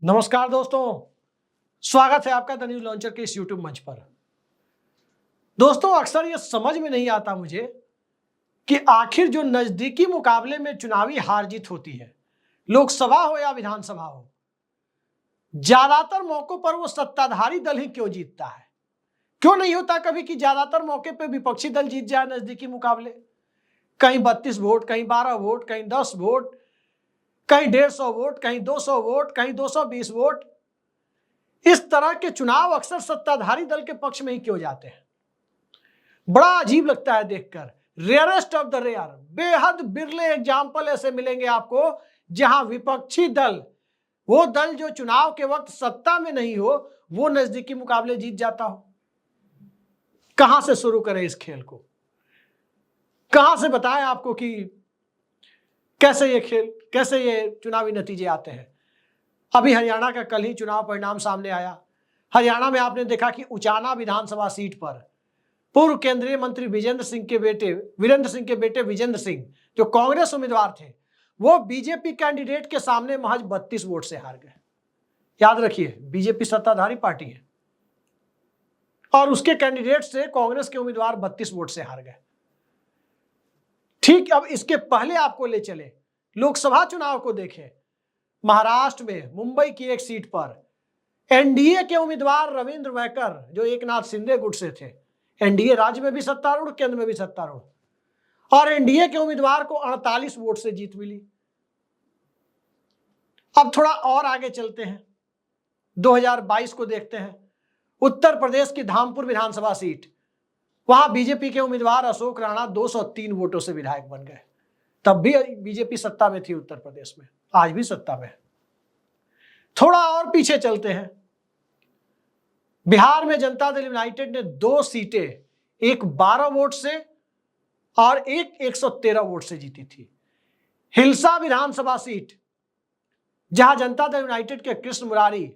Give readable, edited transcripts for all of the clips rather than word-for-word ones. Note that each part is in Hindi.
नमस्कार दोस्तों, स्वागत है आपका द न्यूज लॉन्चर के इस यूट्यूब मंच पर। दोस्तों, अक्सर ये समझ में नहीं आता मुझे कि आखिर जो नजदीकी मुकाबले में चुनावी हार जीत होती है, लोकसभा हो या विधानसभा हो, ज्यादातर मौकों पर वो सत्ताधारी दल ही क्यों जीतता है। क्यों नहीं होता कभी कि ज्यादातर मौके पे विपक्षी दल जीत जाए नजदीकी मुकाबले। कहीं 32 वोट, कहीं 12 वोट, कहीं 10 वोट, कहीं 150 वोट, कहीं 200 वोट, कहीं 220 वोट। इस तरह के चुनाव अक्सर सत्ताधारी दल के पक्ष में ही क्यों जाते हैं। बड़ा अजीब लगता है देखकर। रेयरेस्ट ऑफ द रेयर, बेहद बिरले एग्जाम्पल ऐसे मिलेंगे आपको जहां विपक्षी दल, वो दल जो चुनाव के वक्त सत्ता में नहीं हो, वो नजदीकी मुकाबले जीत जाता हो। कहां से शुरू करें इस खेल को, कहां से बताएं आपको कि कैसे ये चुनावी नतीजे आते हैं। अभी हरियाणा का कल ही चुनाव परिणाम सामने आया। हरियाणा में आपने देखा कि उचाना विधानसभा सीट पर पूर्व केंद्रीय मंत्री वीरेंद्र सिंह के बेटे विजेंद्र सिंह, जो कांग्रेस उम्मीदवार थे, वो बीजेपी कैंडिडेट के सामने महज 32 वोट से हार गए। याद रखिए, बीजेपी सत्ताधारी पार्टी है और उसके कैंडिडेट से कांग्रेस के उम्मीदवार 32 वोट से हार गए। ठीक, अब इसके पहले आपको ले चले लोकसभा चुनाव को देखें। महाराष्ट्र में मुंबई की एक सीट पर एनडीए के उम्मीदवार रविंद्र वैकर, जो एकनाथ शिंदे गुट से थे, एनडीए राज्य में भी सत्तारूढ़, केंद्र में भी सत्तारूढ़, और एनडीए के उम्मीदवार को 48 वोट से जीत मिली। अब थोड़ा और आगे चलते हैं, 2022 को देखते हैं। उत्तर प्रदेश की धामपुर विधानसभा सीट, वहां बीजेपी के उम्मीदवार अशोक राणा 203 वोटों से विधायक बन गए। तब भी बीजेपी सत्ता में थी उत्तर प्रदेश में, आज भी सत्ता में है। थोड़ा और पीछे चलते हैं, बिहार में जनता दल यूनाइटेड ने 2 सीटें, एक 12 वोट से और एक 113 वोट से जीती थी। हिलसा विधानसभा सीट, जहां जनता दल यूनाइटेड के कृष्ण मुरारी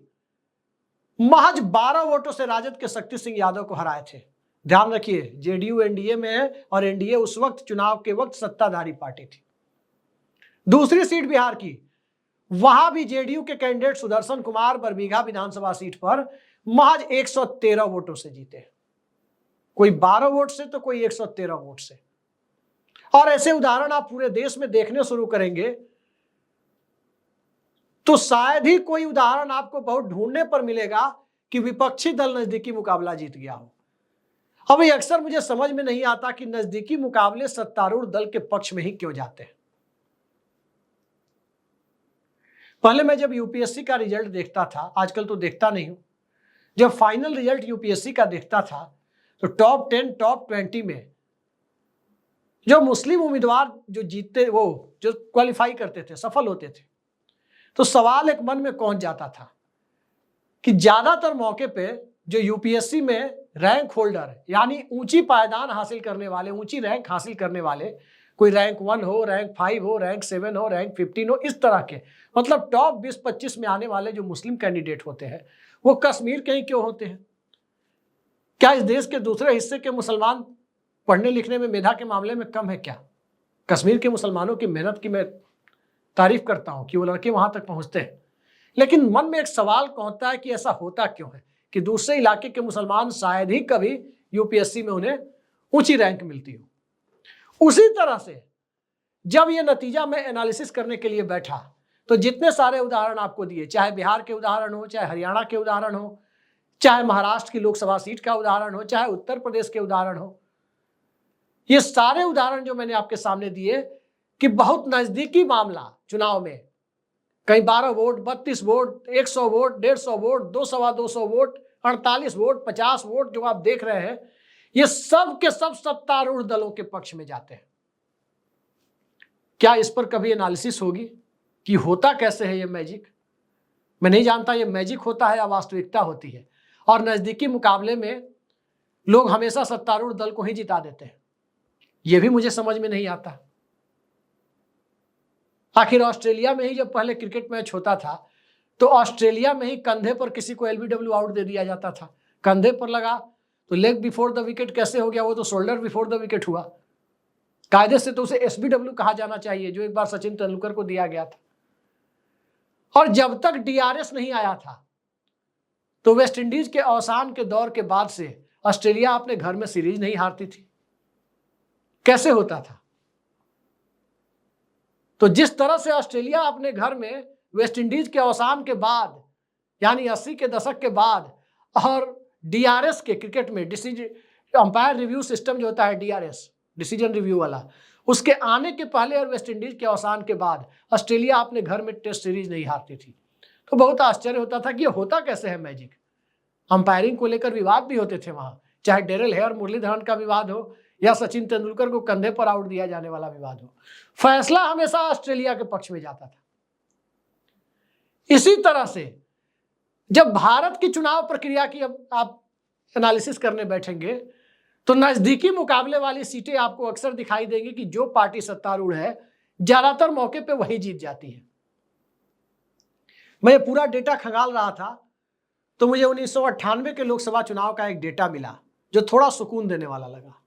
महज 12 वोटों से राजद के शक्ति सिंह यादव को हराए थे। ध्यान रखिए, जेडीयू एनडीए में है और एनडीए उस वक्त चुनाव के वक्त सत्ताधारी पार्टी थी। दूसरी सीट बिहार की, वहां भी जेडीयू के कैंडिडेट सुदर्शन कुमार बरबीघा विधानसभा सीट पर महज 113 वोटों से जीते। कोई 12 वोट से तो कोई 113 वोट से। और ऐसे उदाहरण आप पूरे देश में देखने शुरू करेंगे तो शायद ही कोई उदाहरण आपको बहुत ढूंढने पर मिलेगा कि विपक्षी दल नजदीकी मुकाबला जीत गया हो। अब ये अक्सर मुझे समझ में नहीं आता कि नजदीकी मुकाबले सत्तारूढ़ दल के पक्ष में ही क्यों जाते हैं। पहले मैं जब यूपीएससी का रिजल्ट देखता था, आजकल तो देखता नहीं हूं, जब फाइनल रिजल्ट यूपीएससी का देखता था तो टॉप 10 टॉप 20 में जो मुस्लिम उम्मीदवार जो जीतते, वो जो क्वालिफाई करते थे, सफल होते थे, तो सवाल एक मन में पहुंच जाता था कि ज्यादातर मौके पे जो यूपीएससी में रैंक होल्डर, यानी ऊंची पायदान हासिल करने वाले, ऊंची रैंक हासिल करने वाले, कोई रैंक 1 हो, रैंक 5 हो, रैंक 7 हो, रैंक 15 हो, इस तरह के, मतलब टॉप 20-25 में आने वाले जो मुस्लिम कैंडिडेट होते हैं, वो कश्मीर के ही क्यों होते हैं। क्या इस देश के दूसरे हिस्से के मुसलमान पढ़ने लिखने में, मेधा के मामले में कम है क्या। कश्मीर के मुसलमानों की मेहनत की मैं तारीफ करता हूं कि वो लड़के वहां तक पहुंचते हैं, लेकिन मन में एक सवाल होता है कि ऐसा होता क्यों है कि दूसरे इलाके के मुसलमान शायद ही कभी यूपीएससी में उन्हें ऊंची रैंक मिलती हो। उसी तरह से जब ये नतीजा मैं एनालिसिस करने के लिए बैठा तो जितने सारे उदाहरण आपको दिए, चाहे बिहार के उदाहरण हो, चाहे हरियाणा के उदाहरण हो, चाहे महाराष्ट्र की लोकसभा सीट का उदाहरण हो, चाहे उत्तर प्रदेश के उदाहरण हो, ये सारे उदाहरण जो मैंने आपके सामने दिए कि बहुत नजदीकी मामला चुनाव में, कहीं 12 vote, 32 vote, 100 vote, 150 vote, 200 vote, 48 vote, 50 vote जो आप देख रहे हैं, ये सब के सब सत्तारूढ़ दलों के पक्ष में जाते हैं। क्या इस पर कभी एनालिसिस होगी कि होता कैसे है ये मैजिक। मैं नहीं जानता ये मैजिक होता है या वास्तविकता होती है, और नजदीकी मुकाबले में लोग हमेशा सत्तारूढ़ दल को ही जिता देते हैं, ये भी मुझे समझ में नहीं आता। आखिर ऑस्ट्रेलिया में ही जब पहले क्रिकेट मैच होता था तो ऑस्ट्रेलिया में ही कंधे पर किसी को एलबीडब्ल्यू आउट दे दिया जाता था। कंधे पर लगा तो लेग बिफोर द विकेट कैसे हो गया, वो तो शोल्डर बिफोर द विकेट हुआ। कायदे से तो उसे एसबीडब्ल्यू कहा जाना चाहिए, जो एक बार सचिन तेंदुलकर को दिया गया था। और जब तक डीआरएस नहीं आया था तो वेस्ट इंडीज के अवसान के दौर के बाद से ऑस्ट्रेलिया अपने घर में सीरीज नहीं हारती थी। कैसे होता था? तो जिस तरह से ऑस्ट्रेलिया अपने घर में वेस्ट इंडीज के अवसान के बाद यानी 80 के दशक के बाद और डीआरएस के क्रिकेट में डिसीजन अंपायर रिव्यू सिस्टम जो होता है डीआरएस डिसीजन रिव्यू वाला, उसके आने के पहले और वेस्ट इंडीज के अवसान के बाद ऑस्ट्रेलिया अपने घर में टेस्ट सीरीज नहीं हारती थी। तो बहुत आश्चर्य होता था कि ये होता कैसे है मैजिक। अंपायरिंग को लेकर विवाद भी होते थे वहां, चाहे डेरिल हेयर मुरलीधरन का विवाद हो या सचिन तेंदुलकर को कंधे पर आउट दिया जाने वाला विवाद हो, फैसला हमेशा ऑस्ट्रेलिया के पक्ष में जाता था। इसी तरह से जब भारत की चुनाव प्रक्रिया की अब आप एनालिसिस करने बैठेंगे तो नजदीकी मुकाबले वाली सीटें आपको अक्सर दिखाई देंगी कि जो पार्टी सत्तारूढ़ है ज्यादातर मौके पे वही जीत जाती है। मैं पूरा डेटा खंगाल रहा था तो मुझे 1998 के लोकसभा चुनाव का एक डेटा मिला जो थोड़ा सुकून देने वाला लगा।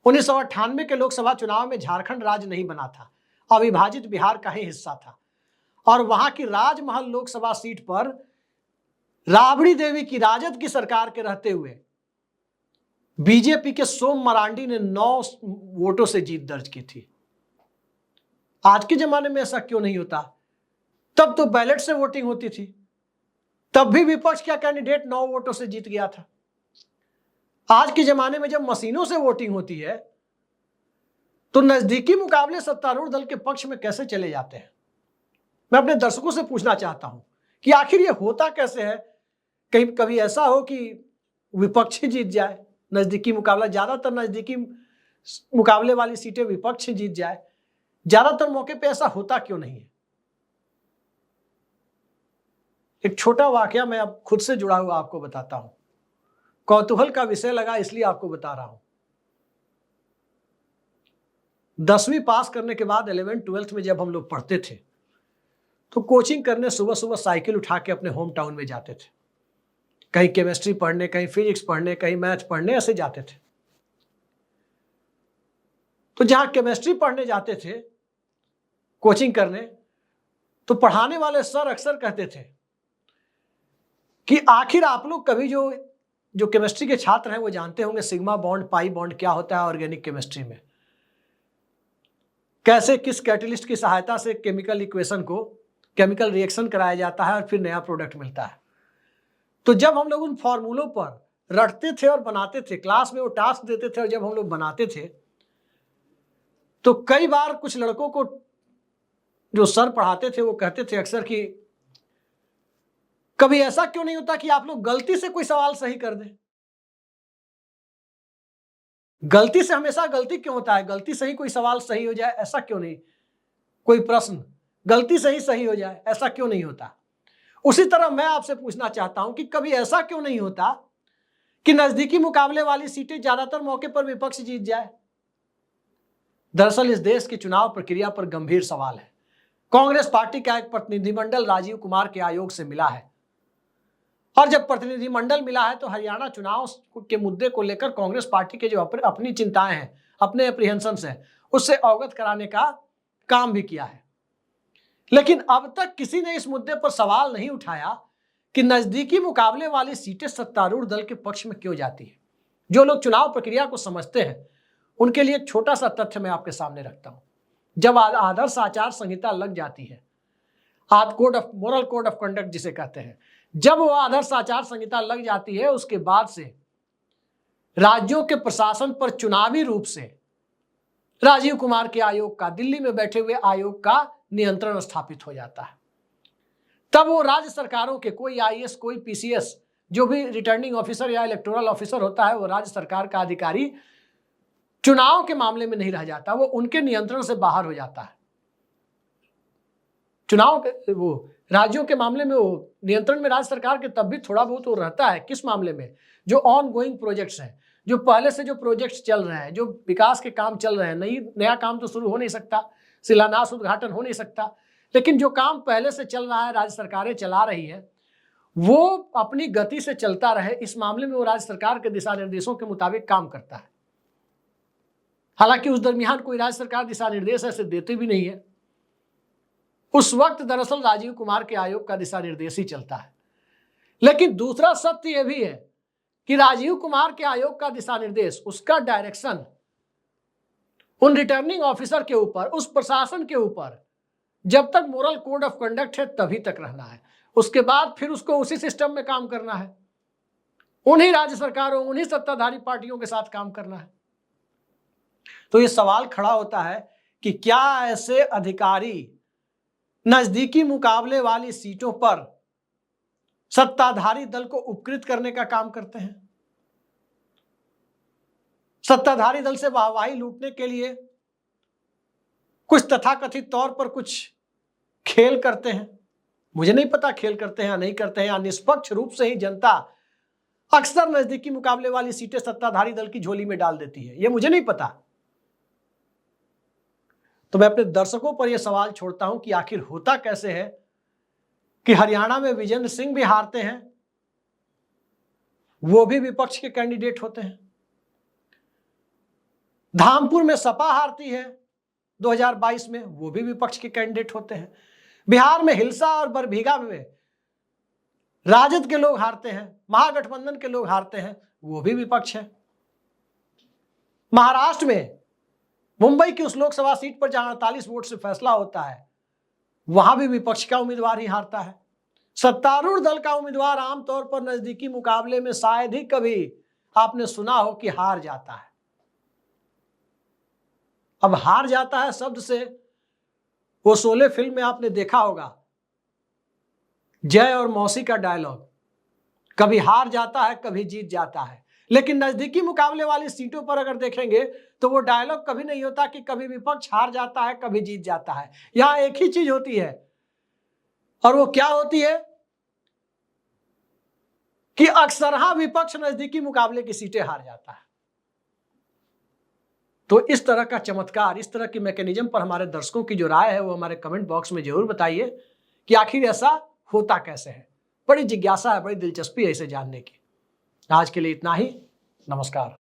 1998 के लोकसभा चुनाव में झारखंड राज्य नहीं बना था, अविभाजित बिहार का ही हिस्सा था और वहां की राजमहल लोकसभा सीट पर राबड़ी देवी की राजद की सरकार के रहते हुए बीजेपी के सोम मरांडी ने 9 वोटों से जीत दर्ज की थी। आज के जमाने में ऐसा क्यों नहीं होता? तब तो बैलेट से वोटिंग होती थी, तब भी विपक्ष का कैंडिडेट 9 वोटों से जीत गया था। आज के जमाने में जब मशीनों से वोटिंग होती है तो नजदीकी मुकाबले सत्तारूढ़ दल के पक्ष में कैसे चले जाते हैं? मैं अपने दर्शकों से पूछना चाहता हूं कि आखिर ये होता कैसे है? कहीं कभी ऐसा हो कि विपक्ष ही जीत जाए, नजदीकी मुकाबला, ज्यादातर नजदीकी मुकाबले वाली सीटें विपक्ष जीत जाए, ज्यादातर मौके पे ऐसा होता क्यों नहीं है? एक छोटा वाकया मैं अब खुद से जुड़ा हुआ आपको बताता हूं, कौतूहल का विषय लगा इसलिए आपको बता रहा हूं। 10वीं पास करने के बाद 11th-12th में जब हम लोग पढ़ते थे तो कोचिंग करने सुबह सुबह साइकिल उठा के अपने होम टाउन में जाते थे, कहीं केमिस्ट्री पढ़ने, कहीं फिजिक्स पढ़ने, कहीं मैथ पढ़ने, ऐसे जाते थे। तो जहां केमिस्ट्री पढ़ने जाते थे कोचिंग करने, तो पढ़ाने वाले सर अक्सर कहते थे कि आखिर आप लोग कभी जो केमिस्ट्री के छात्र हैं वो जानते होंगे सिग्मा बॉन्ड, पाई बॉन्ड क्या होता है ऑर्गेनिक केमिस्ट्री में, कैसे किस कैटलिस्ट की सहायता से केमिकल इक्वेशन को केमिकल रिएक्शन कराया जाता है और फिर नया प्रोडक्ट मिलता है। तो जब हम लोग उन फॉर्मूलों पर रटते थे और बनाते थे, क्लास में वो टास्क देते थे और जब हम लोग बनाते थे तो कई बार कुछ लड़कों को जो सर पढ़ाते थे वो कहते थे अक्सर कि कभी ऐसा क्यों नहीं होता कि आप लोग गलती से कोई सवाल सही कर दें? गलती से हमेशा गलती क्यों होता है? गलती से ही कोई सवाल सही हो जाए ऐसा क्यों नहीं? कोई प्रश्न गलती से ही सही हो जाए ऐसा क्यों नहीं होता? उसी तरह मैं आपसे पूछना चाहता हूं कि कभी ऐसा क्यों नहीं होता कि नजदीकी मुकाबले वाली सीटें ज्यादातर मौके पर विपक्ष जीत जाए? दरअसल इस देश की चुनाव प्रक्रिया पर गंभीर सवाल है। कांग्रेस पार्टी का एक प्रतिनिधिमंडल राजीव कुमार के आयोग से मिला है और जब प्रतिनिधिमंडल मिला है तो हरियाणा चुनाव के मुद्दे को लेकर कांग्रेस पार्टी के जो अपनी चिंताएं हैं, अपने एप्रीहेंशंस हैं, उससे अवगत कराने का काम भी किया है। लेकिन अब तक किसी ने इस मुद्दे पर सवाल नहीं उठाया कि नजदीकी मुकाबले वाली सीटें सत्तारूढ़ दल के पक्ष में क्यों जाती है। जो लोग चुनाव प्रक्रिया को समझते हैं उनके लिए एक छोटा सा तथ्य मैं आपके सामने रखता हूं। जब आदर्श आचार संहिता लग जाती है, मोरल कोड ऑफ कंडक्ट जिसे कहते हैं, जब वो आदर्श आचार संहिता लग जाती है उसके बाद से राज्यों के प्रशासन पर चुनावी रूप से राजीव कुमार के आयोग का, दिल्ली में बैठे हुए आयोग का नियंत्रण स्थापित हो जाता है। तब वो राज्य सरकारों के कोई आईएएस, कोई पीसीएस, जो भी रिटर्निंग ऑफिसर या इलेक्टोरल ऑफिसर होता है, वो राज्य सरकार का अधिकारी चुनाव के मामले में नहीं रह जाता, वो उनके नियंत्रण से बाहर हो जाता है। चुनाव के वो राज्यों के मामले में वो नियंत्रण में राज्य सरकार के तब भी थोड़ा बहुत वो रहता है। किस मामले में? जो ऑन गोइंग प्रोजेक्ट्स हैं, जो पहले से जो प्रोजेक्ट्स चल रहे हैं, जो विकास के काम चल रहे हैं, नया काम तो शुरू हो नहीं सकता, शिलान्यास उद्घाटन हो नहीं सकता, लेकिन जो काम पहले से चल रहा है, राज्य सरकारें चला रही है, वो अपनी गति से चलता रहे, इस मामले में वो राज्य सरकार के दिशा निर्देशों के मुताबिक काम करता है। हालांकि उस दरमियान कोई राज्य सरकार दिशा निर्देश ऐसे देते भी नहीं है, उस वक्त दरअसल राजीव कुमार के आयोग का दिशा निर्देश ही चलता है। लेकिन दूसरा सत्य यह भी है कि राजीव कुमार के आयोग का दिशा निर्देश, उसका डायरेक्शन उन रिटर्निंग ऑफिसर के ऊपर, उस प्रशासन के ऊपर जब तक मोरल कोड ऑफ कंडक्ट है तभी तक रहना है। उसके बाद फिर उसको उसी सिस्टम में काम करना है, उन्हीं राज्य सरकारों, उन्हीं सत्ताधारी पार्टियों के साथ काम करना है। तो ये सवाल खड़ा होता है कि क्या ऐसे अधिकारी नजदीकी मुकाबले वाली सीटों पर सत्ताधारी दल को उपकृत करने का काम करते हैं, सत्ताधारी दल से वाहवाही लूटने के लिए कुछ तथाकथित तौर पर कुछ खेल करते हैं। मुझे नहीं पता खेल करते हैं या नहीं करते हैं, या निष्पक्ष रूप से ही जनता अक्सर नजदीकी मुकाबले वाली सीटें सत्ताधारी दल की झोली में डाल देती है, यह मुझे नहीं पता। तो मैं अपने दर्शकों पर यह सवाल छोड़ता हूं कि आखिर होता कैसे है कि हरियाणा में विजेंद्र सिंह भी हारते हैं, वो भी विपक्ष के कैंडिडेट होते हैं। धामपुर में सपा हारती है 2022 में, वो भी विपक्ष के कैंडिडेट होते हैं। बिहार में हिलसा और बरबीघा में राजद के लोग हारते हैं, महागठबंधन के लोग हारते हैं, वो भी विपक्ष है। महाराष्ट्र में मुंबई की उस लोकसभा सीट पर जहां 48 वोट से फैसला होता है, वहां भी विपक्ष का उम्मीदवार ही हारता है। सत्तारूढ़ दल का उम्मीदवार आमतौर पर नजदीकी मुकाबले में शायद ही कभी आपने सुना हो कि हार जाता है। अब हार जाता है शब्द से, वो शोले फिल्म में आपने देखा होगा जय और मौसी का डायलॉग, कभी हार जाता है कभी जीत जाता है। लेकिन नजदीकी मुकाबले वाली सीटों पर अगर देखेंगे तो वो डायलॉग कभी नहीं होता कि कभी विपक्ष हार जाता है कभी जीत जाता है। यहां एक ही चीज होती है, और वो क्या होती है कि अक्सरहा विपक्ष नजदीकी मुकाबले की सीटें हार जाता है। तो इस तरह का चमत्कार, इस तरह की मैकेनिज्म पर हमारे दर्शकों की जो राय है वो हमारे कमेंट बॉक्स में जरूर बताइए कि आखिर ऐसा होता कैसे है। बड़ी जिज्ञासा है, बड़ी दिलचस्पी है इसे जानने की। आज के लिए इतना ही, नमस्कार।